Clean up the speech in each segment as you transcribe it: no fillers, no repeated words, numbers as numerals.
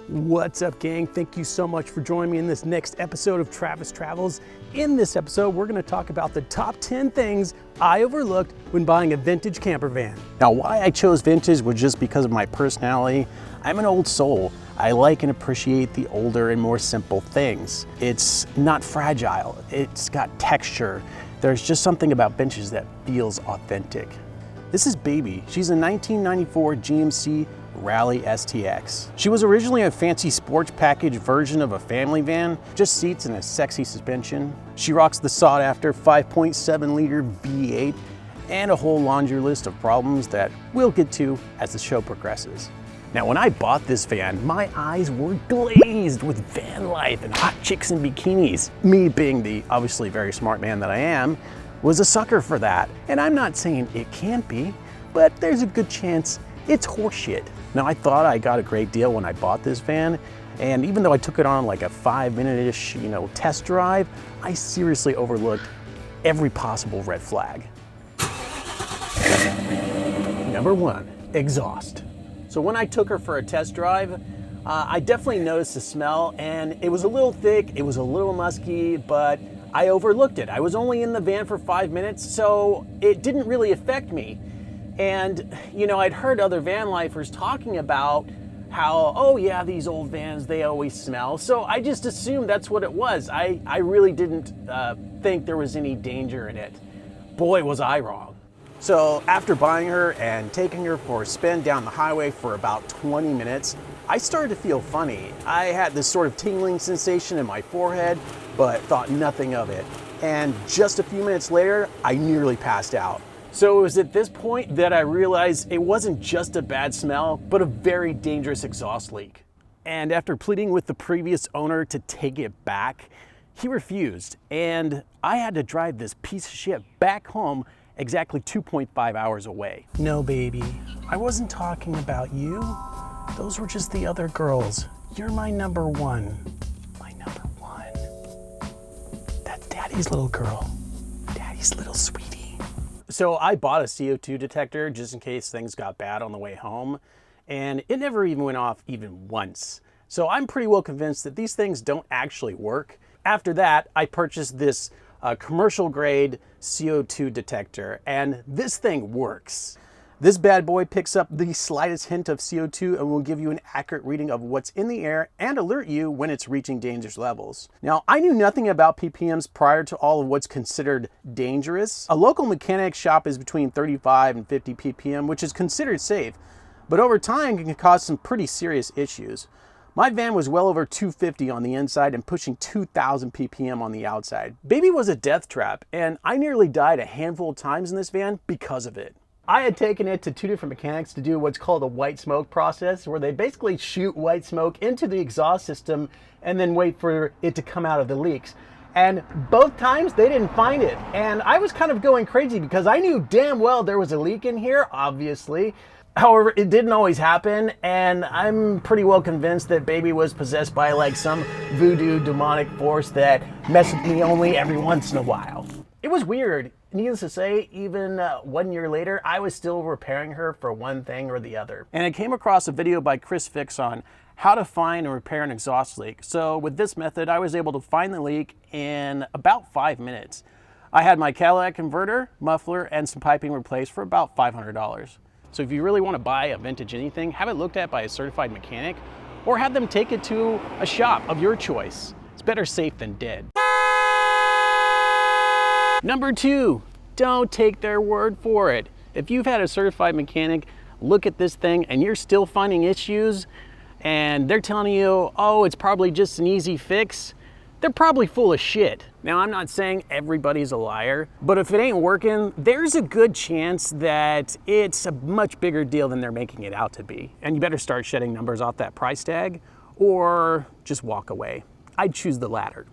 What's up, gang? Thank you so much for joining me in this next episode of Travis Travels. In this episode, we're going to talk about the top 10 things I overlooked when buying a vintage camper van. Now, why I chose vintage was just because of my personality. I'm an old soul. I like and appreciate the older and more simple things. It's not fragile. It's got texture. There's just something about vintage that feels authentic. This is Baby. She's a 1994 GMC Rally STX. She was originally a fancy sports package version of a family van, just seats and a sexy suspension. She rocks the sought after 5.7 liter V8 and a whole laundry list of problems that we'll get to as the show progresses. Now, when I bought this van, my eyes were glazed with van life and hot chicks in bikinis. Me, being the obviously very smart man that I am, was a sucker for that. And I'm not saying it can't be, but there's a good chance it's horseshit. Now, I thought I got a great deal when I bought this van, and even though I took it on like a 5-minute-ish, test drive, I seriously overlooked every possible red flag. Number 1, exhaust. So when I took her for a test drive, I definitely noticed the smell, and it was a little thick, it was a little musky, but I overlooked it. I was only in the van for 5 minutes, so it didn't really affect me. And, I'd heard other van lifers talking about how, oh yeah, these old vans, they always smell. So I just assumed that's what it was. I really didn't think there was any danger in it. Boy, was I wrong. So after buying her and taking her for a spin down the highway for about 20 minutes, I started to feel funny. I had this sort of tingling sensation in my forehead, but thought nothing of it. And just a few minutes later, I nearly passed out. So it was at this point that I realized it wasn't just a bad smell, but a very dangerous exhaust leak. And after pleading with the previous owner to take it back, he refused. And I had to drive this piece of shit back home exactly 2.5 hours away. No, baby, I wasn't talking about you. Those were just the other girls. You're my number one. My number one. That's Daddy's little girl. Daddy's little sweetie. So I bought a CO2 detector just in case things got bad on the way home, and it never even went off even once. So I'm pretty well convinced that these things don't actually work. After that, I purchased this commercial grade CO2 detector, and this thing works. This bad boy picks up the slightest hint of CO2 and will give you an accurate reading of what's in the air and alert you when it's reaching dangerous levels. Now, I knew nothing about ppms prior to all of what's considered dangerous. A local mechanic shop is between 35 and 50 ppm, which is considered safe, but over time can cause some pretty serious issues. My van was well over 250 on the inside and pushing 2,000 ppm on the outside. Baby was a death trap, and I nearly died a handful of times in this van because of it. I had taken it to 2 different mechanics to do what's called a white smoke process, where they basically shoot white smoke into the exhaust system and then wait for it to come out of the leaks. And both times they didn't find it. And I was kind of going crazy because I knew damn well there was a leak in here, obviously. However, it didn't always happen, and I'm pretty well convinced that Baby was possessed by like some voodoo demonic force that messed with me only every once in a while. It was weird. Needless to say, even 1 year later, I was still repairing her for one thing or the other. And I came across a video by Chris Fix on how to find and repair an exhaust leak. So with this method, I was able to find the leak in about 5 minutes. I had my Cadillac converter, muffler, and some piping replaced for about $500. So if you really want to buy a vintage anything, have it looked at by a certified mechanic, or have them take it to a shop of your choice. It's better safe than dead. Number 2, don't take their word for it. If you've had a certified mechanic look at this thing and you're still finding issues and they're telling you, oh, it's probably just an easy fix, they're probably full of shit. Now, I'm not saying everybody's a liar, but if it ain't working, there's a good chance that it's a much bigger deal than they're making it out to be. And you better start shedding numbers off that price tag or just walk away. I'd choose the latter.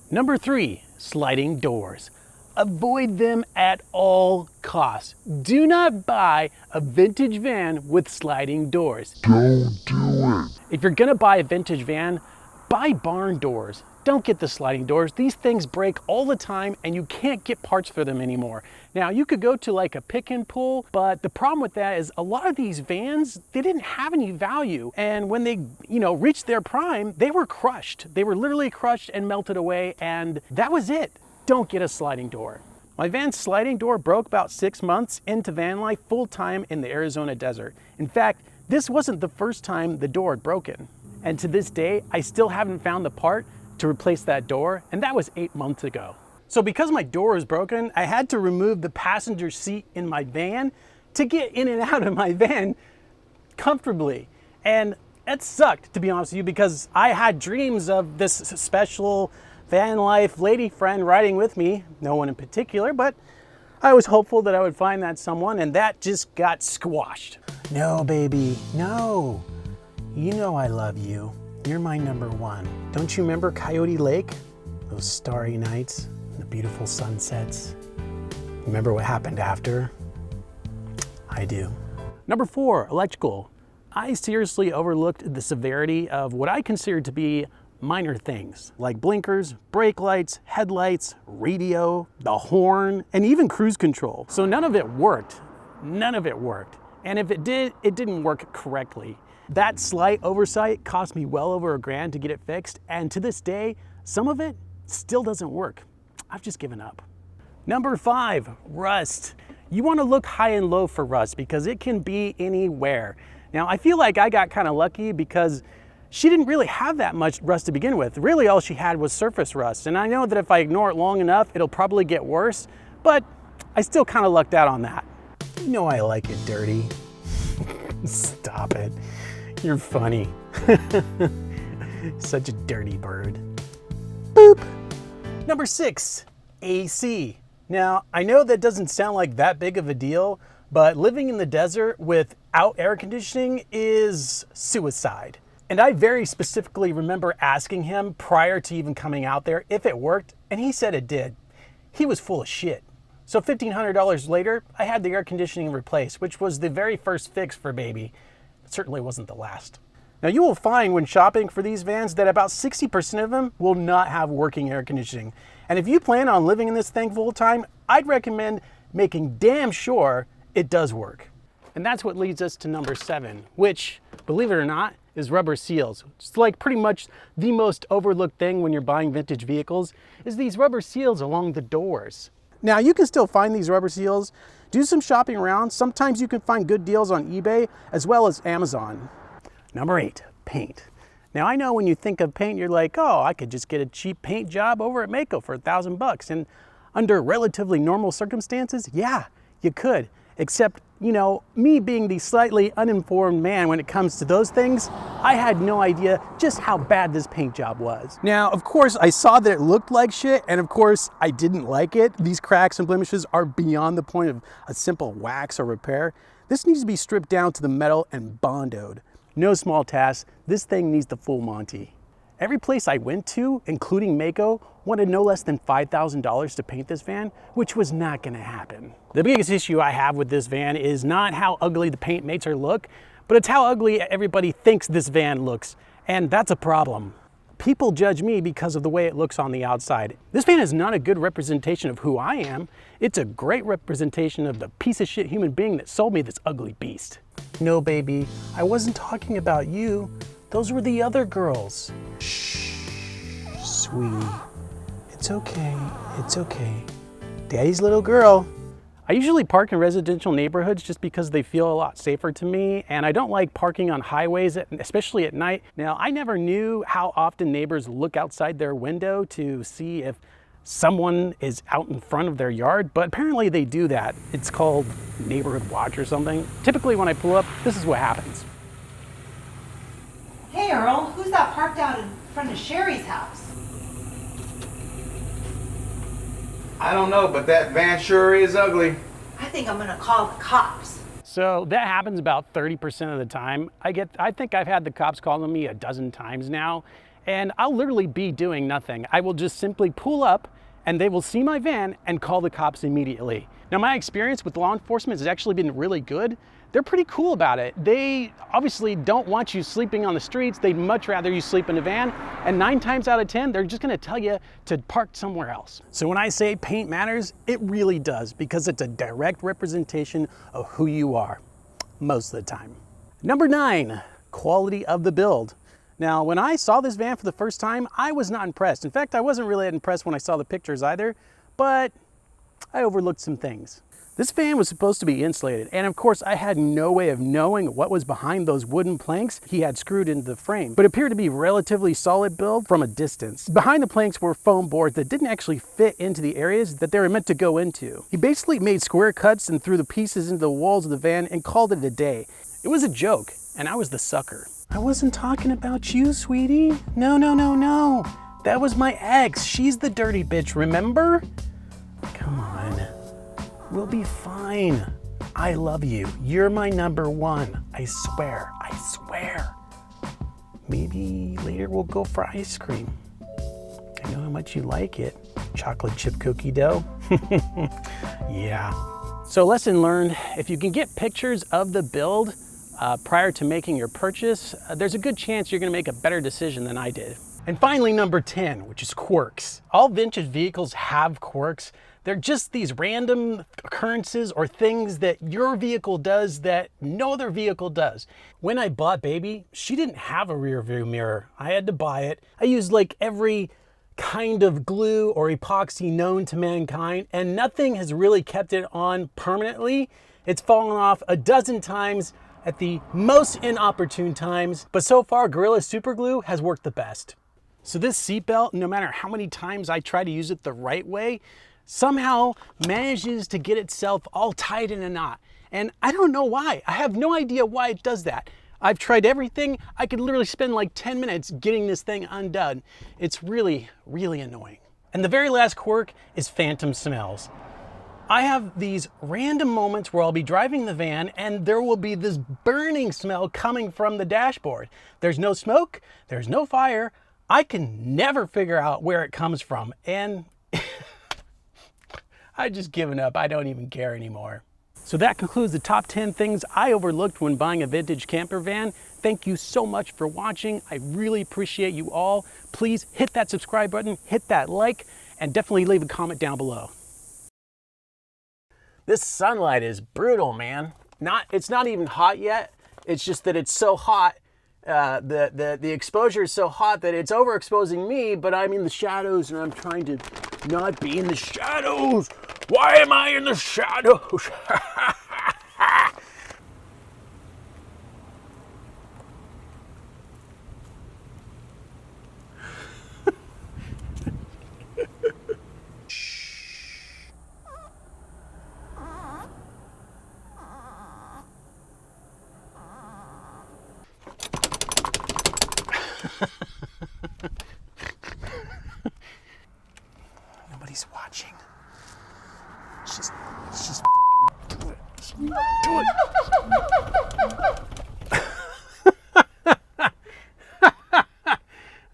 Number 3, sliding doors. Avoid them at all costs. Do not buy a vintage van with sliding doors. Don't do it. If you're gonna buy a vintage van, Buy barn doors. Don't get the sliding doors. These things break all the time and you can't get parts for them anymore. Now you could go to like a pick and pull, but the problem with that is a lot of these vans, they didn't have any value. And when they, reached their prime, they were crushed. They were literally crushed and melted away, and that was it. Don't get a sliding door. My van's sliding door broke about 6 months into van life full time in the Arizona desert. In fact, this wasn't the first time the door had broken. And to this day, I still haven't found the part to replace that door, and that was 8 months ago. So because my door was broken, I had to remove the passenger seat in my van to get in and out of my van comfortably. And it sucked, to be honest with you, because I had dreams of this special van life lady friend riding with me, no one in particular, but I was hopeful that I would find that someone, and that just got squashed. No, baby, no. You know I love you. You're my number one. Don't you remember Coyote Lake? Those starry nights, the beautiful sunsets. Remember what happened after? I do. Number 4, electrical. I seriously overlooked the severity of what I considered to be minor things, like blinkers, brake lights, headlights, radio, the horn, and even cruise control. So none of it worked. None of it worked. And if it did, it didn't work correctly. That slight oversight cost me well over $1,000 to get it fixed, and to this day, some of it still doesn't work. I've just given up. Number 5, rust. You want to look high and low for rust because it can be anywhere. Now, I feel like I got kind of lucky because she didn't really have that much rust to begin with. Really, all she had was surface rust, and I know that if I ignore it long enough, it'll probably get worse, but I still kind of lucked out on that. You know I like it dirty. Stop it. You're funny. Such a dirty bird. Boop. Number 6, AC. Now, I know that doesn't sound like that big of a deal, but living in the desert without air conditioning is suicide. And I very specifically remember asking him prior to even coming out there if it worked, and he said it did. He was full of shit. So $1,500 later, I had the air conditioning replaced, which was the very first fix for baby. It certainly wasn't the last. Now you will find when shopping for these vans that about 60% of them will not have working air conditioning. And if you plan on living in this thing full time, I'd recommend making damn sure it does work. And that's what leads us to number 7, which, believe it or not, is rubber seals. It's like pretty much the most overlooked thing when you're buying vintage vehicles is these rubber seals along the doors. Now you can still find these rubber seals. Do some shopping around. Sometimes you can find good deals on eBay as well as Amazon. Number 8, paint. Now I know when you think of paint, you're like, oh, I could just get a cheap paint job over at Maaco for $1,000. And under relatively normal circumstances, yeah, you could. Except, me being the slightly uninformed man when it comes to those things, I had no idea just how bad this paint job was. Now, of course, I saw that it looked like shit, and of course, I didn't like it. These cracks and blemishes are beyond the point of a simple wax or repair. This needs to be stripped down to the metal and bondoed. No small task. This thing needs the full Monty. Every place I went to, including Maaco, wanted no less than $5,000 to paint this van, which was not gonna happen. The biggest issue I have with this van is not how ugly the paint makes her look, but it's how ugly everybody thinks this van looks, and that's a problem. People judge me because of the way it looks on the outside. This van is not a good representation of who I am. It's a great representation of the piece of shit human being that sold me this ugly beast. No, baby, I wasn't talking about you. Those were the other girls. Shh, sweetie. It's okay, it's okay. Daddy's little girl. I usually park in residential neighborhoods just because they feel a lot safer to me, and I don't like parking on highways, especially at night. Now, I never knew how often neighbors look outside their window to see if someone is out in front of their yard, but apparently they do that. It's called neighborhood watch or something. Typically when I pull up, this is what happens. Hey Earl, who's that parked out in front of Sherry's house? I don't know, but that van sure is ugly. I think I'm gonna call the cops. So that happens about 30% of the time. I think I've had the cops calling me a dozen times now, and I'll literally be doing nothing. I will just simply pull up and they will see my van and call the cops immediately. Now, my experience with law enforcement has actually been really good. They're pretty cool about it. They obviously don't want you sleeping on the streets. They'd much rather you sleep in a van. And 9 times out of 10, they're just gonna tell you to park somewhere else. So when I say paint matters, it really does, because it's a direct representation of who you are, most of the time. Number 9, quality of the build. Now, when I saw this van for the first time, I was not impressed. In fact, I wasn't really impressed when I saw the pictures either, but I overlooked some things. This van was supposed to be insulated, and of course I had no way of knowing what was behind those wooden planks he had screwed into the frame, but it appeared to be relatively solid build from a distance. Behind the planks were foam boards that didn't actually fit into the areas that they were meant to go into. He basically made square cuts and threw the pieces into the walls of the van and called it a day. It was a joke, and I was the sucker. I wasn't talking about you, sweetie. No, no, no, no. That was my ex. She's the dirty bitch, remember? Come on. We'll be fine. I love you. You're my number 1. I swear. I swear. Maybe later we'll go for ice cream. I know how much you like it. Chocolate chip cookie dough. Yeah. So lesson learned, if you can get pictures of the build prior to making your purchase, there's a good chance you're gonna make a better decision than I did. And finally, number 10, which is quirks. All vintage vehicles have quirks. They're just these random occurrences or things that your vehicle does that no other vehicle does. When I bought Baby, she didn't have a rear view mirror. I had to buy it. I used like every kind of glue or epoxy known to mankind, and nothing has really kept it on permanently. It's fallen off a dozen times at the most inopportune times, but so far Gorilla Super Glue has worked the best. So this seatbelt, no matter how many times I try to use it the right way, somehow manages to get itself all tied in a knot. And I don't know why. I have no idea why it does that. I've tried everything. I could literally spend like 10 minutes getting this thing undone. It's really, really annoying. And the very last quirk is phantom smells. I have these random moments where I'll be driving the van and there will be this burning smell coming from the dashboard. There's no smoke, there's no fire. I can never figure out where it comes from, and I've just given up. I don't even care anymore. So that concludes the top 10 things I overlooked when buying a vintage camper van. Thank you so much for watching. I really appreciate you all. Please hit that subscribe button, hit that like, and definitely leave a comment down below. This sunlight is brutal, man. It's not even hot yet. It's just that it's so hot. The exposure is so hot that it's overexposing me, but I'm in the shadows and I'm trying to not be in the shadows. Why am I in the shadows? Nobody's watching. Just do it. Do it.